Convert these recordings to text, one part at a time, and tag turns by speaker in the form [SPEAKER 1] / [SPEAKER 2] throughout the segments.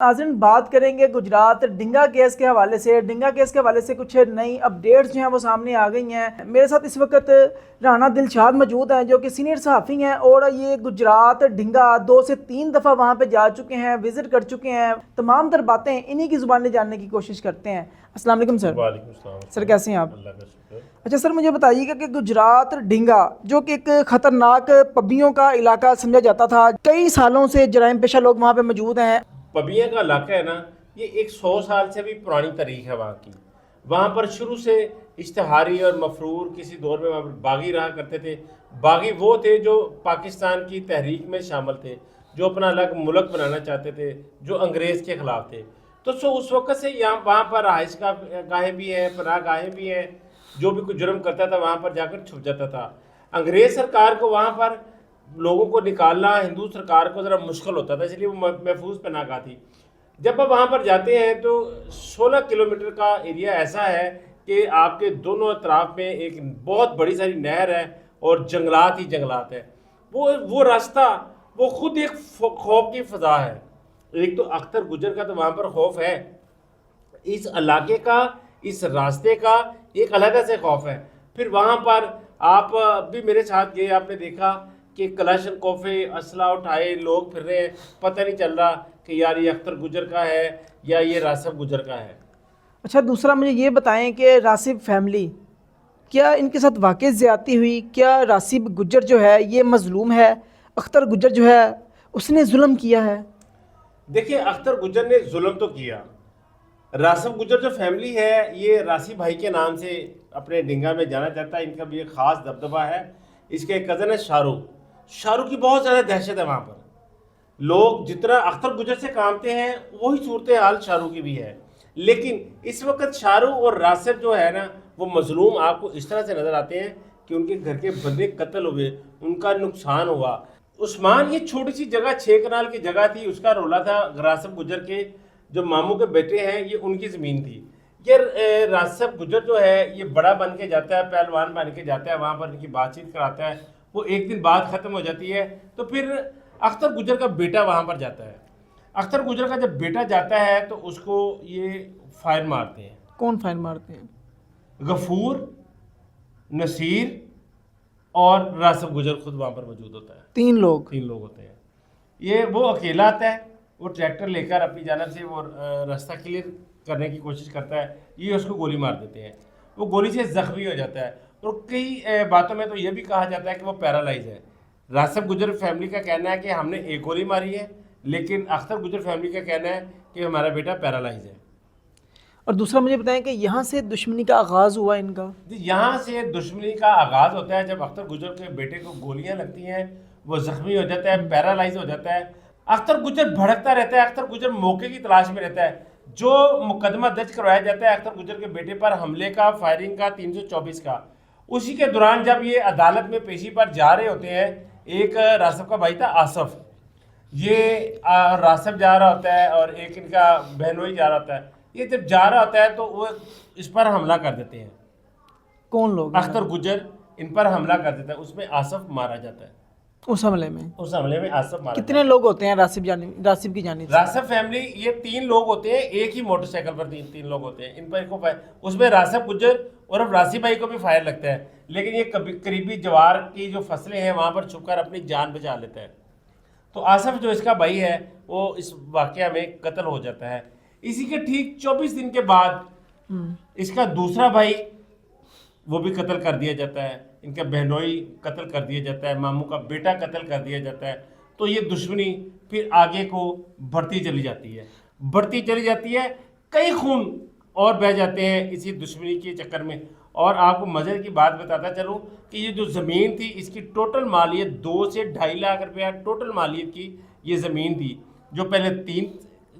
[SPEAKER 1] नाज़रीन, बात करेंगे गुजरात डिंगा केस के हवाले से। डिंगा केस के हवाले से कुछ नई अपडेट्स जो हैं वो सामने आ गई हैं। मेरे साथ इस वक्त राना दिलशाद मौजूद हैं जो कि सीनियर सहाफ़ी हैं और ये गुजरात डिंगा 2 से 3 दफ़ा वहाँ पे जा चुके हैं, विज़िट कर चुके हैं। तमाम तर बातें इन्हीं की ज़ुबानी जानने की कोशिश करते हैं। अस्सलाम वालेकुम सर।
[SPEAKER 2] वालेकुम सलाम
[SPEAKER 1] सर कैसे हैं आप?
[SPEAKER 2] अल्लाह का शुक्र।
[SPEAKER 1] अच्छा सर, मुझे बताइएगा कि गुजरात डिंगा जो कि एक ख़तरनाक पबियों का इलाका समझा जाता था, कई सालों से जराइम पेशा लोग वहाँ पे मौजूद हैं।
[SPEAKER 2] पबिया का इलाका है ना, ये एक 100 साल से भी पुरानी तारीख है वहाँ की। वहाँ पर शुरू से इश्तहारी और मफरूर किसी दौर में वहाँ पर बागी रहा करते थे। बागी वो थे जो पाकिस्तान की तहरीक में शामिल थे, जो अपना अलग मुल्क बनाना चाहते थे, जो अंग्रेज़ के ख़िलाफ़ थे। तो उस वक़्त से यहाँ वहाँ पर रहाइश का गाहें भी हैं, पनाह गाहें भी हैं। जो भी कुछ जुर्म करता था वहाँ पर जाकर छुप जाता था। अंग्रेज़ सरकार को वहाँ पर लोगों को निकालना हिंदू सरकार को ज़रा मुश्किल होता था, इसलिए वो महफूज पनाहगाह थी। जब आप वहाँ पर जाते हैं तो 16 किलोमीटर का एरिया ऐसा है कि आपके दोनों अतराफ में एक बहुत बड़ी सारी नहर है और जंगलात ही जंगलात है। वो रास्ता वो खुद एक खौफ की फ़ज़ा है। एक तो अख्तर गुजर का तो वहाँ पर खौफ है, इस इलाके का, इस रास्ते का एक अलग से खौफ है। फिर वहाँ पर आप भी मेरे साथ गए, आपने देखा कि कलाशनकोफ़े असला उठाए लोग फिर रहे हैं, पता नहीं चल रहा कि यार ये अख्तर गुजर का है या ये रासिब गुजर का है।
[SPEAKER 1] अच्छा, दूसरा मुझे ये बताएं कि रासिब फैमिली, क्या इनके साथ वाकई ज़्यादती हुई? क्या रासिब गुजर जो है ये मज़लूम है? अख्तर गुजर जो है उसने जुल्म किया है?
[SPEAKER 2] देखिए, अख्तर गुजर ने जुल्म तो किया। रासिब गुजर जो फैमिली है ये रासिब भाई के नाम से अपने डिंगा में जाना चाहता है। इनका भी एक ख़ास दबदबा है। इसके एक कज़न है शाहरुख। शाहरुख की बहुत ज़्यादा दहशत है वहाँ पर। लोग जितना अख्तर गुजर से कामते हैं वही सूरत हाल शाहरुख की भी है। लेकिन इस वक्त शाहरुख और रासिब जो है ना, वो मजलूम आपको इस तरह से नज़र आते हैं कि उनके घर के बंदे कत्ल हुए, उनका नुकसान हुआ। उस्मान ये छोटी सी जगह 6 कनाल की जगह थी, उसका रोला था। रासिब गुजर के जो मामू के बेटे हैं ये उनकी ज़मीन थी। ये रासिब गुजर जो है ये बड़ा बन के जाता है, पहलवान बन के जाता है, वहाँ पर इनकी बातचीत कराता है। वो एक दिन बात ख़त्म हो जाती है तो फिर अख्तर गुजर का बेटा वहाँ पर जाता है। अख्तर गुजर का जब बेटा जाता है तो उसको ये फायर मारते हैं।
[SPEAKER 1] कौन फाइन मारते हैं?
[SPEAKER 2] गफूर, नसीर और रासिब गुजर खुद वहाँ पर मौजूद होता है।
[SPEAKER 1] 3 लोग
[SPEAKER 2] होते हैं। ये वो अकेला आता है, वो ट्रैक्टर लेकर अपनी जानब से वो रास्ता क्लियर करने की कोशिश करता है, ये उसको गोली मार देते हैं। वो गोली से ज़ख्मी हो जाता है और कई बातों में तो ये भी कहा जाता है कि वो पैरालाइज है। रासिब गुजर फैमिली का कहना है कि हमने एक गोली मारी है, लेकिन अख्तर गुजर फैमिली का कहना है कि हमारा बेटा पैरालाइज है।
[SPEAKER 1] और दूसरा मुझे बताएं कि यहाँ से दुश्मनी का आगाज़ हुआ इनका?
[SPEAKER 2] यहाँ से दुश्मनी का आगाज़ होता है जब अख्तर गुजर के बेटे को गोलियां लगती हैं, वो ज़ख्मी हो जाता है, पैरालाइज हो जाता है। अख्तर गुजर भड़कता रहता है, अख्तर गुजर मौके की तलाश में रहता है। जो मुकदमा दर्ज करवाया जाता है अख्तर गुजर के बेटे पर हमले का, फायरिंग का, 324 का, उसी के दौरान जब ये अदालत में पेशी पर जा रहे होते हैं, एक रासिब का भाई था आसफ, ये रासिब जा रहा होता है और एक इनका बहनोई जा रहा होता है। ये जब जा रहा होता है तो वो इस पर हमला कर देते हैं।
[SPEAKER 1] कौन लोग हैं?
[SPEAKER 2] अख्तर गुजर इन पर हमला कर देता है, उसमें आसफ मारा जाता है।
[SPEAKER 1] उस हमले में
[SPEAKER 2] उस हमले में आसफ मारा
[SPEAKER 1] कितने लोग होते हैं रासिब की जानिब से?
[SPEAKER 2] रासिब फैमिली ये 3 लोग होते हैं, एक ही मोटरसाइकिल पर तीन लोग होते हैं। इन पर को उसमें रासिब गुजर और रासिब भाई को भी फायर लगता है, लेकिन ये करीबी जवार की जो फसलें हैं वहाँ पर छुपकर अपनी जान बचा लेता है। तो आसफ जो इसका भाई है वो इस वाक़या में कत्ल हो जाता है। इसी के ठीक 24 दिन के बाद इसका दूसरा भाई वो भी कत्ल कर दिया जाता है, इनका बहनोई कत्ल कर दिया जाता है, मामू का बेटा कत्ल कर दिया जाता है। तो ये दुश्मनी फिर आगे को बढ़ती चली जाती है, कई खून और बह जाते हैं इसी दुश्मनी के चक्कर में। और आपको मज़े की बात बताता चलूँ कि ये जो ज़मीन थी इसकी टोटल मालियत 2 से 2.5 लाख रुपया टोटल मालियत की ये ज़मीन थी। जो पहले 3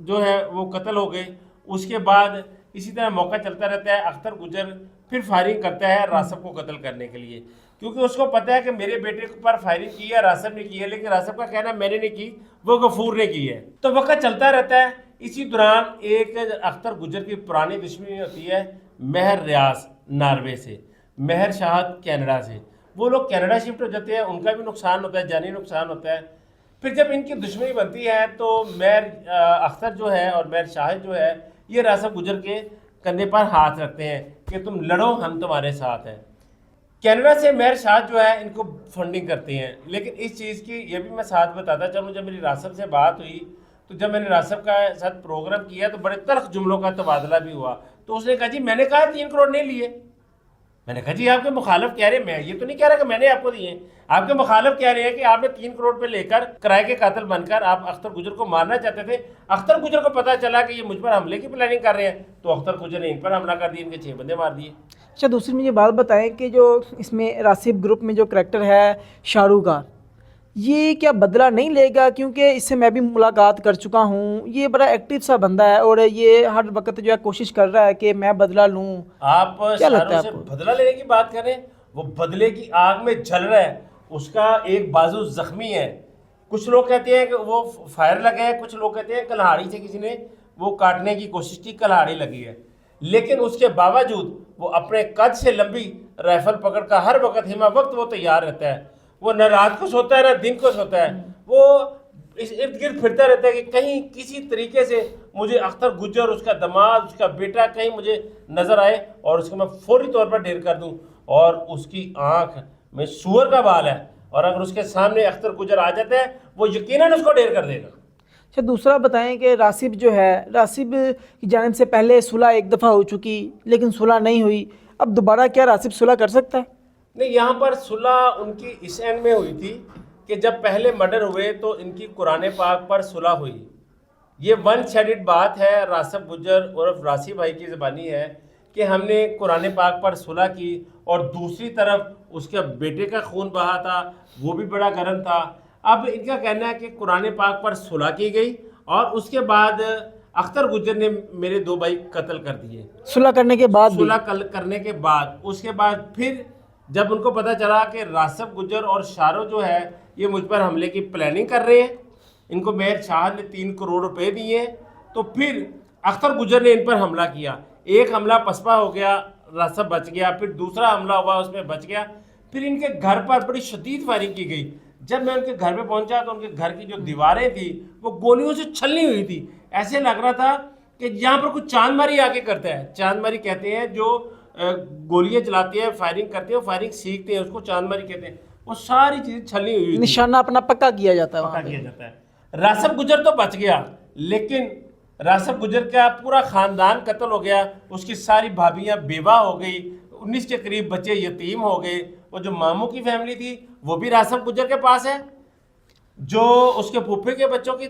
[SPEAKER 2] जो है वो कत्ल हो गए, उसके बाद इसी तरह मौका चलता रहता है। अख्तर गुजर फिर फायरिंग करता है रासिब को कत्ल करने के लिए, क्योंकि उसको पता है कि मेरे बेटे पर फायरिंग की है रासिब ने की है, लेकिन रासिब का कहना मैंने नहीं की, वो गफूर ने की है। तो वक्त चलता रहता है। इसी दौरान एक अख्तर गुजर की पुरानी दुश्मनी होती है महर रियाज नॉर्वे से, महर शाहद कनाडा से। वो लोग कनाडा शिफ्ट हो जाते हैं, उनका भी नुकसान होता है, जानी नुकसान होता है। फिर जब इनकी दुश्मनी बनती है तो मेहर अख्तर जो है और मेहर शाहिद जो है ये रासफ गुजर के कंधे पर हाथ रखते हैं कि तुम लड़ो, हम तुम्हारे साथ हैं। कनाडा से मेहर शाहिद जो है इनको फंडिंग करते हैं। लेकिन इस चीज़ की ये भी मैं साथ बताता चलूँ, जब मेरी रासफ से बात हुई तो जब मैंने रासफ का साथ प्रोग्राम किया तो बड़े तल्ख जुमलों का तबादला भी हुआ। तो उसने कहा जी मैंने कहा 3 करोड़ नहीं लिए। मैंने कहा जी आपके मुखालिफ कह रहे हैं, मैं ये तो नहीं कह रहा कि मैंने आपको दिए, आपके मुखालिफ कह रहे हैं कि आपने 3 करोड़ पे लेकर किराए के कातिल बनकर आप अख्तर गुजर को मारना चाहते थे। अख्तर गुजर को पता चला कि ये मुझ पर हमले की प्लानिंग कर रहे हैं तो अख्तर गुजर ने इन पर हमला कर दिया, इनके 6 बंदे मार दिए।
[SPEAKER 1] अच्छा, दूसरी मुझे बात बताएं कि जो इसमें रासिब ग्रुप में जो करैक्टर है शाहरुख खान, ये क्या बदला नहीं लेगा? क्योंकि इससे मैं भी मुलाकात कर चुका हूँ, ये बड़ा एक्टिव सा बंदा है और ये हर वक्त जो है कोशिश कर रहा है कि मैं बदला लूँ।
[SPEAKER 2] आप
[SPEAKER 1] क्या लगता है
[SPEAKER 2] शाहरुख से
[SPEAKER 1] आपको?
[SPEAKER 2] बदला लेने की बात करें, वो बदले की आग में जल रहा है, उसका एक बाजू जख्मी है। कुछ लोग कहते हैं कि वो फायर लगा है, कुछ लोग कहते हैं कल्हाड़ी से किसी ने वो काटने की कोशिश की, कल्हाड़ी लगी है। लेकिन उसके बावजूद वो अपने कद से लंबी राइफल पकड़कर हर वक्त हिमा वक्त वो तैयार रहता है। वो न रात को सोता है न दिन को सोता है, वो इस इर्द गिर्द फिरता रहता है कि कहीं किसी तरीके से मुझे अख्तर गुजर, उसका दामाद, उसका बेटा कहीं मुझे नजर आए और उसको मैं फौरी तौर पर ढेर कर दूं। और उसकी आंख में सूअर का बाल है और अगर उसके सामने अख्तर गुजर आ जाता है वो यकीनन उसको ढेर कर देगा।
[SPEAKER 1] अच्छा, दूसरा बताएं कि रासिब जो है, रासिब की जानिब से पहले सुलह एक दफ़ा हो चुकी लेकिन सुलह नहीं हुई, अब दोबारा क्या रासिब सुलह कर सकता है?
[SPEAKER 2] नहीं, यहाँ पर सुलह उनकी इस एंड में हुई थी कि जब पहले मर्डर हुए तो इनकी कुरान पाक पर सुलह हुई। ये वन साइडेड बात है, रासफ गुजर और रासी भाई की ज़बानी है कि हमने कुरान पाक पर सुलह की और दूसरी तरफ उसके बेटे का खून बहा था, वो भी बड़ा गर्म था। अब इनका कहना है कि कुरान पाक पर सुलह की गई और उसके बाद अख्तर गुजर ने मेरे 2 भाई कत्ल कर दिए।
[SPEAKER 1] सुलह करने के बाद भी?
[SPEAKER 2] सुलह करने के बाद उसके बाद फिर जब उनको पता चला कि रासफ गुजर और शाहरुख जो है ये मुझ पर हमले की प्लानिंग कर रहे हैं, इनको मेहर शाह ने 3 करोड़ रुपए दिए, तो फिर अख्तर गुजर ने इन पर हमला किया। एक हमला पसपा हो गया, रासफ बच गया, फिर दूसरा हमला हुआ उसमें बच गया, फिर इनके घर पर बड़ी शदीद फायरिंग की गई। जब मैं उनके घर पे पहुंचा तो उनके घर की जो दीवारें थी वो गोलियों से छलनी हुई थी। ऐसे लग रहा था कि यहाँ पर कुछ चांदमारी आके करता है। चांदमारी कहते हैं जो गोलियां चलाते हैं, फायरिंग करते हैं, फायरिंग सीखते हैं, उसको चांदमारी कहते हैं। वो सारी चीजें छलनी हुई थी।
[SPEAKER 1] निशाना अपना पक्का किया जाता है,
[SPEAKER 2] पक्का किया जाता है। रासफ गुजर तो बच गया लेकिन रासफ गुजर का पूरा खानदान कत्ल हो गया, उसकी सारी भाभियां बेवा हो गई, 19 के करीब बच्चे यतीम हो गए। वो जो मामू की फैमिली थी वो भी रासफ गुजर के पास है, जो उसके फूफे के बच्चों की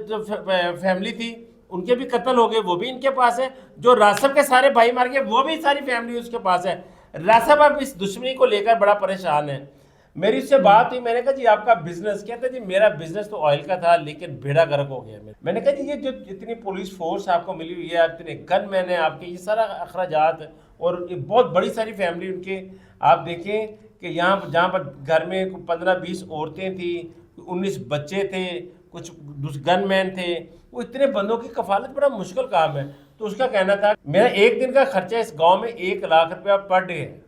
[SPEAKER 2] जो फैमिली थी उनके भी कत्ल हो गए, वो भी इनके पास है। जो रासफ के सारे भाई मार गए वो भी सारी फैमिली उसके पास है। रासफ अब इस दुश्मनी को लेकर बड़ा परेशान है। मेरी उससे बात हुई, मैंने कहा जी आपका बिजनेस क्या था? जी मेरा बिजनेस तो ऑयल का था लेकिन बेड़ा गर्क हो गया। मैंने कहा जी ये जो इतनी पुलिस फोर्स आपको मिली हुई है, इतने गन मैन है आपके, ये सारा अखराजात और एक बहुत बड़ी सारी फैमिली उनके, आप देखें कि यहाँ जहाँ पर घर में 15-20 औरतें थी, 19 बच्चे थे, कुछ गन मैन थे, वो इतने बंदों की कफालत बड़ा मुश्किल काम है। तो उसका कहना था मेरा एक दिन का खर्चा इस गांव में 1 लाख रुपया पर डे है।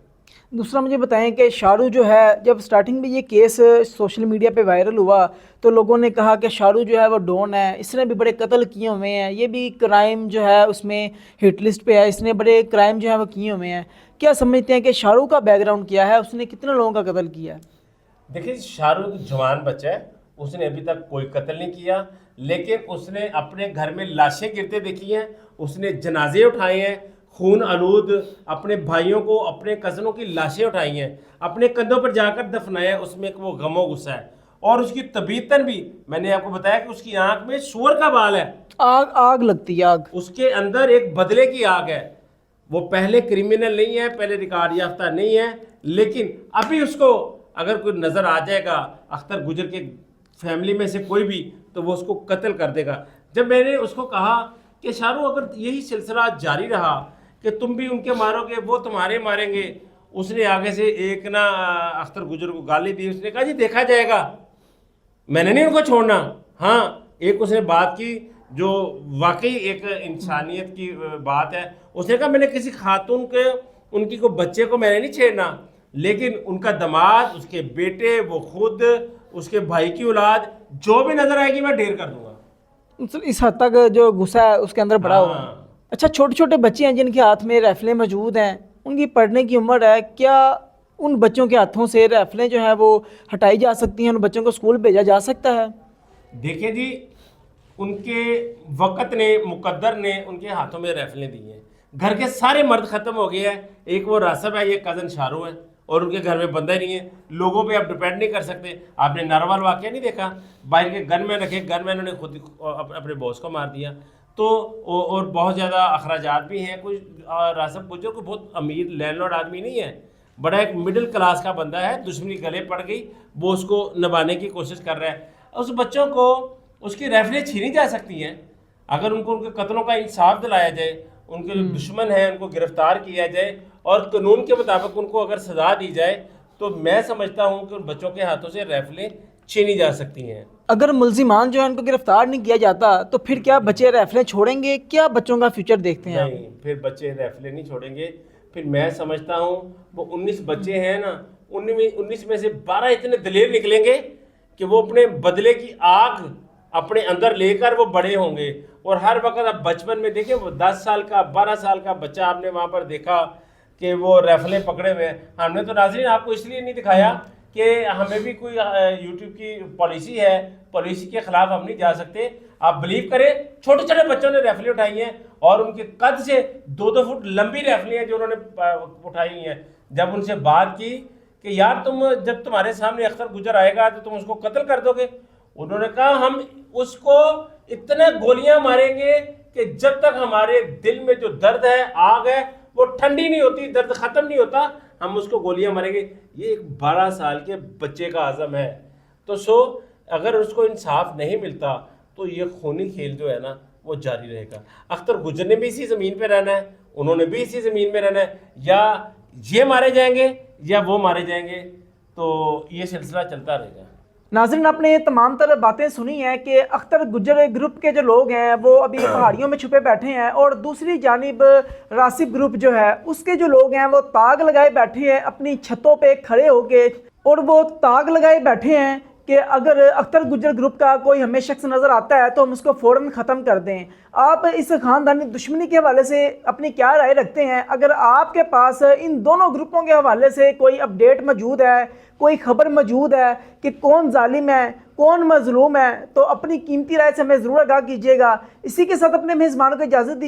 [SPEAKER 1] दूसरा मुझे बताएं कि शाहरुख जो है, जब स्टार्टिंग में ये केस सोशल मीडिया पे वायरल हुआ तो लोगों ने कहा कि शाहरुख जो है वो डॉन है, इसने भी बड़े कत्ल किए हुए हैं, ये भी क्राइम जो है उसमें हिट लिस्ट पे है, इसने बड़े क्राइम जो है वो किए हुए हैं। क्या समझते हैं कि शाहरुख का बैकग्राउंड क्या है, उसने कितने लोगों का कत्ल किया है?
[SPEAKER 2] देखिए शाहरुख जवान बच्चा है, उसने अभी तक कोई कत्ल नहीं किया, लेकिन उसने अपने घर में लाशें गिरते देखी हैं, उसने जनाजे उठाए हैं, खून आलूद अपने भाइयों को, अपने कज़नों की लाशें उठाई हैं, अपने कंधों पर जाकर दफनाया, उसमें वो गमो गुस्सा है। और उसकी तबीयतन भी मैंने आपको बताया कि उसकी आंख में सूअर का बाल है,
[SPEAKER 1] आग आग लगती है, आग।
[SPEAKER 2] उसके अंदर एक बदले की आग है। वो पहले क्रिमिनल नहीं है, पहले रिकॉर्ड याफ्ता नहीं है, लेकिन अभी उसको अगर कोई नज़र आ जाएगा अख्तर गुजर के फैमिली में से कोई भी, तो वो उसको कत्ल कर देगा। जब मैंने उसको कहा कि शाहरुख अगर यही सिलसिला जारी रहा कि तुम भी उनके मारोगे वो तुम्हारे मारेंगे, उसने आगे से एक ना अख्तर गुजर को गाली दी। उसने कहा जी देखा जाएगा, मैंने नहीं उनको छोड़ना। हाँ, एक उसने बात की जो वाकई एक इंसानियत की बात है। उसने कहा मैंने किसी खातून के उनकी को बच्चे को मैंने नहीं छेड़ना, लेकिन उनका दामाद, उसके बेटे, वो खुद उसके भाई की औलाद, जो भी नजर आएगी मैं ढेर कर दूंगा।
[SPEAKER 1] मतलब इस हद तक जो गुस्सा है उसके अंदर बड़ा हुआ है।
[SPEAKER 2] हाँ।
[SPEAKER 1] अच्छा, छोटे छोटे बच्चे हैं जिनके हाथ में राइफलें मौजूद हैं, उनकी पढ़ने की उम्र है, क्या उन बच्चों के हाथों से राइफलें जो है वो हटाई जा सकती हैं, उन बच्चों को स्कूल भेजा जा सकता है?
[SPEAKER 2] देखिए जी, उनके वक़्त ने, मुकद्दर ने उनके हाथों में राइफलें दी हैं। घर के सारे मर्द ख़त्म हो गए हैं, एक वो रासब है, ये कज़न शाहरुख है, और उनके घर में बंदा ही नहीं है। लोगों पे आप डिपेंड नहीं कर सकते। आपने नारवाल वाक़या नहीं देखा, बाहर के गनमैन रखे, गनमैनों ने खुद अपने बॉस को मार दिया। तो और बहुत ज़्यादा अखराजात भी हैं। कोई रासब गुज्जर कोई बहुत अमीर लैंडलॉर्ड आदमी नहीं है, बड़ा एक मिडिल क्लास का बंदा है। दुश्मनी गले पड़ गई, वो उसको नभाने की कोशिश कर रहा है। उस बच्चों को उसकी राइफलें छीनी जा सकती हैं अगर उनको उनके कत्लों का इंसाफ दिलाया जाए, उनके जो दुश्मन हैं उनको गिरफ्तार किया जाए और कानून के मुताबिक उनको अगर सज़ा दी जाए, तो मैं समझता हूँ कि उन बच्चों के हाथों से राइफलें छीनी जा सकती हैं।
[SPEAKER 1] अगर मुलजिमान जो है उनको गिरफ्तार नहीं किया जाता तो फिर क्या बच्चे राइफलें छोड़ेंगे? क्या बच्चों का फ्यूचर देखते हैं आप?
[SPEAKER 2] नहीं, फिर बच्चे राइफलें नहीं छोड़ेंगे। फिर मैं समझता हूँ वो 19 बच्चे हैं ना, 19 में से 12 इतने दलेर निकलेंगे कि वो अपने बदले की आग अपने अंदर लेकर वो बड़े होंगे। और हर वक्त आप बचपन में देखें, वो 10 साल का 12 साल का बच्चा आपने वहाँ पर देखा कि वो राइफलें पकड़े हुए हैं। हमने तो नाज़रीन आपको इसलिए नहीं दिखाया कि हमें भी कोई यूट्यूब की पॉलिसी है, पॉलिसी के ख़िलाफ़ हम नहीं जा सकते। आप बिलीव करें, छोटे छोटे बच्चों ने राइफलें उठाई हैं और उनके कद से 2-2 फुट लंबी राइफलें हैं जो उन्होंने उठाई हुई हैं। जब उनसे बात की कि यार तुम, जब तुम्हारे सामने अख्तर गुजर आएगा तो तुम उसको कत्ल कर दोगे, उन्होंने कहा हम उसको इतने गोलियां मारेंगे कि जब तक हमारे दिल में जो दर्द है, आग है, वो ठंडी नहीं होती, दर्द ख़त्म नहीं होता, हम उसको गोलियां मारेंगे। ये एक 12 साल के बच्चे का आज़म है। तो अगर उसको इंसाफ नहीं मिलता तो ये खूनी खेल जो है ना वो जारी रहेगा। अख्तर गुजर ने भी इसी ज़मीन पे रहना है, उन्होंने भी इसी ज़मीन में रहना है। या ये मारे जाएंगे या वो मारे जाएंगे, तो ये सिलसिला चलता रहेगा।
[SPEAKER 1] नाज़रीन, आपने तमाम तरह बातें सुनी हैं कि अख्तर गुज्जर ग्रुप के जो लोग हैं वो अभी पहाड़ियों में छुपे बैठे हैं और दूसरी जानिब रासिब ग्रुप जो है उसके जो लोग हैं वो ताक लगाए बैठे हैं अपनी छतों पे खड़े होके, और वो ताक लगाए बैठे हैं कि अगर अख्तर गुज्जर ग्रुप का कोई हमें शख्स नज़र आता है तो हम उसको फ़ौरन ख़त्म कर दें। आप इस ख़ानदानी दुश्मनी के हवाले से अपनी क्या राय रखते हैं? अगर आपके पास इन दोनों ग्रुपों के हवाले से कोई अपडेट मौजूद है, कोई खबर मौजूद है कि कौन जालिम है, कौन मजलूम है, तो अपनी कीमती राय से हमें ज़रूर आगाह कीजिएगा। इसी के साथ अपने मेज़बानों को इजाज़त दीजिए।